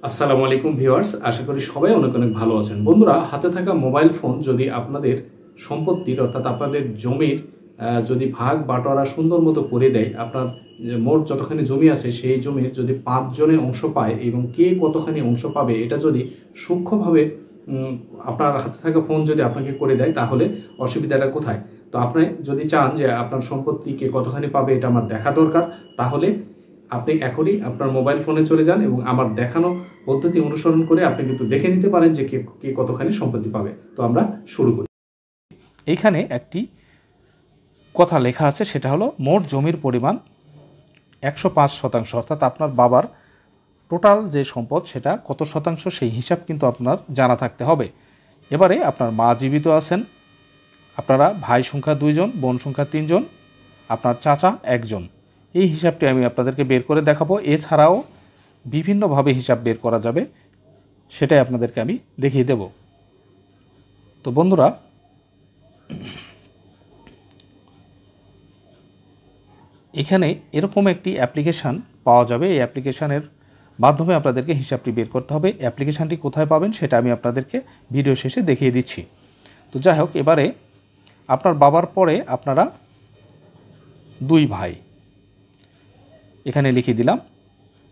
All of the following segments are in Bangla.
আসসালামু আলাইকুম ভিউয়ার্স, আশা করি সবাই অনেক অনেক ভালো আছেন। বন্ধুরা, হাতে থাকা মোবাইল ফোন যদি আপনাদের সম্পত্তির অর্থাৎ আপনাদের জমির যদি ভাগ বাটোয়ারা সুন্দর মতো করে দেয়, আপনার মোট যতখানি জমি আছে সেই জমির যদি 5 জনে অংশ পায় এবং কে কতখানি অংশ পাবে এটা যদি সূক্ষ্মভাবে আপনার হাতে থাকা ফোন যদি আপনাকে করে দেয়, তাহলে অসুবিধাটা কোথায়? তো আপনি যদি চান যে আপনার সম্পত্তি কে কতখানি পাবে এটা আমার দেখা দরকার, তাহলে আপনি এখনই আপনার মোবাইল ফোনে চলে যান এবং আমার দেখানো পদ্ধতি অনুসরণ করে আপনি কিন্তু দেখে নিতে পারেন যে কে কতখানি সম্পত্তি পাবে। তো আমরা শুরু করি। এইখানে একটি কথা লেখা আছে, সেটা হলো মোট জমির পরিমাণ 105%, অর্থাৎ আপনার বাবার টোটাল যে সম্পদ সেটা কত শতাংশ সেই হিসাব কিন্তু আপনার জানা থাকতে হবে। এবারে আপনার মা জীবিত আছেন, আপনারা ভাই সংখ্যা 2 জন, বোন সংখ্যা 3 জন, আপনার চাচা 1 জন। এই হিসাবটি আমি আপনাদেরকে বের করে দেখাবো। এছাড়াও বিভিন্নভাবে হিসাব বের করা যাবে, সেটাই আপনাদেরকে আমি দেখিয়ে দেব। তো বন্ধুরা, এখানে এরকম একটি অ্যাপ্লিকেশান পাওয়া যাবে। এই অ্যাপ্লিকেশানের মাধ্যমে আপনাদেরকে হিসাবটি বের করতে হবে। অ্যাপ্লিকেশানটি কোথায় পাবেন সেটা আমি আপনাদেরকে ভিডিও শেষে দেখিয়ে দিচ্ছি। তো যাই হোক, এবারে আপনার বাবার পরে আপনারা 2 ভাই এখানে লিখে দিলাম।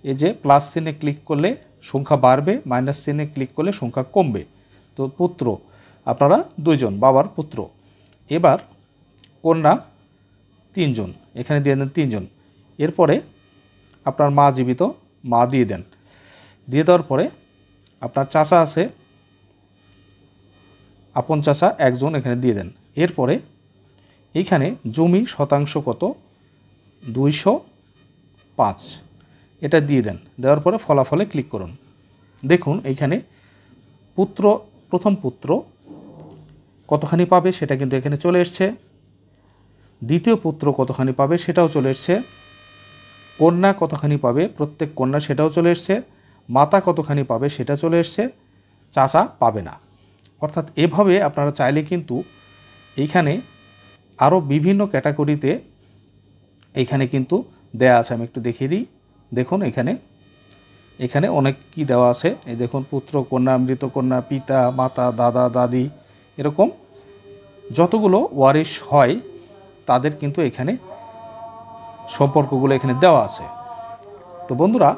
এই যে প্লাস চিহ্নে ক্লিক করলে সংখ্যা বাড়বে, মাইনাস চিহ্নে ক্লিক করলে সংখ্যা কমবে। তো পুত্র আপনারা 2 জন, বাবার পুত্র। এবার কন্যা 3 জন, এখানে দিয়ে দেন 3 জন। এরপরে আপনার মা জীবিত, মা দিয়ে দেন। দিয়ে দেওয়ার পরে আপনার চাচা আছে, আপন চাচা 1 জন, এখানে দিয়ে দেন। এরপরে এইখানে জমি শতাংশ কত, 205, এটা দিয়ে দেন। দেওয়ার পরে ফলাফলে ক্লিক করুন। দেখুন এইখানে পুত্র, প্রথম পুত্র কতখানি পাবে সেটা কিন্তু এখানে চলে এসছে। দ্বিতীয় পুত্র কতখানি পাবে সেটাও চলে এসছে। কন্যা কতখানি পাবে, প্রত্যেক কন্যা, সেটাও চলে এসছে। মাতা কতখানি পাবে সেটা চলে এসছে। চাচা পাবে না। অর্থাৎ এভাবে আপনারা চাইলে কিন্তু এইখানে আরও বিভিন্ন ক্যাটাগরিতে এইখানে কিন্তু দেয়া আছে। আমি একটু দেখিয়ে দিই। দেখুন এখানে অনেক কি দেওয়া আছে। এই দেখুন, পুত্র, কন্যা, মৃত কন্যা, পিতা, মাতা, দাদা, দাদি, এরকম যতগুলো ওয়ারিশ হয় তাদের কিন্তু এখানে সম্পর্কগুলো এখানে দেওয়া আছে। তো বন্ধুরা,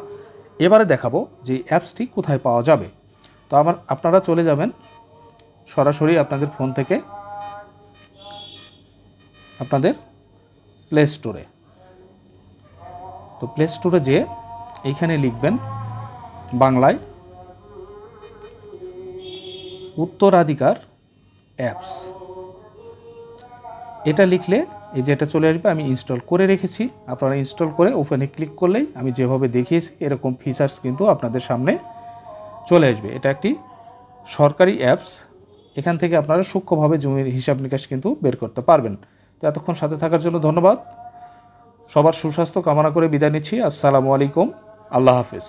এবারে দেখাবো যে অ্যাপসটি কোথায় পাওয়া যাবে। তো আপনারা চলে যাবেন সরাসরি আপনাদের ফোন থেকে আপনাদের প্লে স্টোরে। তো প্লে স্টোরে যে এইখানে লিখবেন বাংলায় উত্তরাধিকার অ্যাপস, এটা লিখলে এই যে এটা চলে আসবে। আমি ইনস্টল করে রেখেছি, আপনারা ইনস্টল করে ওপেনে ক্লিক করলেই আমি যেভাবে দেখিয়েছি এরকম ফিচার্স কিন্তু আপনাদের সামনে চলে আসবে। এটা একটি সরকারি অ্যাপস, এখান থেকে আপনারা সূক্ষ্মভাবে জমির হিসাব নিকাশ কিন্তু বের করতে পারবেন। তো এতক্ষণ সাথে থাকার জন্য ধন্যবাদ। সবার সুস্বাস্থ্য কামনা করে বিদায় নিচ্ছি। আসসালামু আলাইকুম, আল্লাহ হাফেজ।